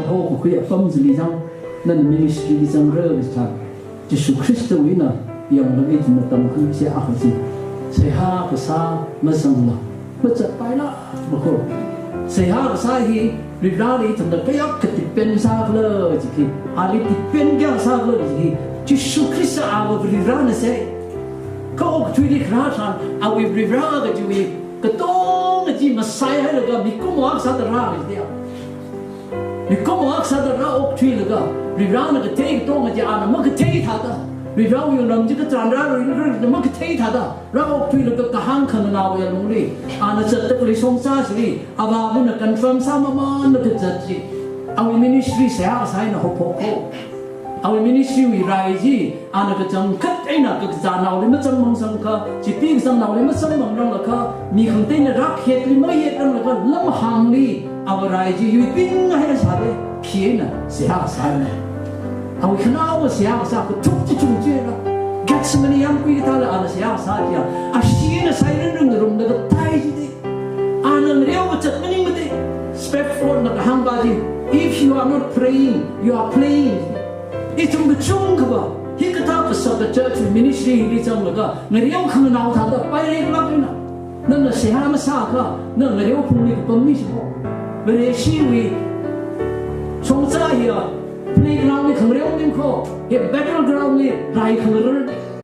โหคุยฟังสิลิจังนั่นมินิสทรีจังเรื่องสักจิสุคริสต์วินะยังนักอิจฉาตำคือเสียอาคสิเสียหาภาษาไม่สังละไม่จะไปละบางคนเสียหาภาษาที่ริบราลีทำได้ยักษ์ติดเป็นซากเลยจิกิอาลีติดเป็นแก่ซากเลยจิกิจิสุคริสต์เอาไปริบราเนี่ยเสียก็ออกช่วยดิคราชันเอาไปริบราก็จะมีก็ต้องจีมาใส่ให้เลยก็มีกุ้งวักสัตว์ราเลยเดียวมีกุ้งวักสัตว์ราออกช่วยเลยก็ริบราเนี่ยก็เทก็ต้องจะอ่านมันก็เทท่าตาริบราอยู่นั่นจิก็จานราเลยมันก็เทท่าตาเราออกช่วยเลยก็กระหังขันนาวอย่างนี้อ่านจะตะกุลิสงสารสิอาบาบุนกันฟังซ้ำมันก็จะจีเอามินิสทรีเสียใส่นะฮุบฮุบเอามินิสทรีวิไรจีอันนั้นก็จังคัดไอ้น่ะก็จะนาวเลยมันจังมังสังค่ะจีปิ้งสังนาวเลยมันจังมังรังละค่ะมีคำเต้นรักเหตุเลยไม่เหตุรังละค่ะลำหังนี่เอาไรจีอยู่ปิ้งให้ได้ชาเลยเพี้ยนน่ะเสียสายน่ะเอาขนาดว่าเสียสายก็ทุกที่จุ่มเจ้าแกสมันยังคุยกันแล้วอันเสียสายอ่ะอาชีพน่ะใส่เรื่องรุ่มน่ะก็ตายจีดิอันนั้นเรียกว่าจัดมันยังไม่ได้ spec for น่ะก็หังบาจี if you are not praying you are playing itu bercung keba, hingga tak pesat church ministry di sana lega, ngeriau kena naw thada, pai lagi na, nana sehat masaka, nana ngeriau puni kepemi semua, beresiwi, songsa ya, playground ni ngeriau ni ko, ya battleground ni rai ngeriau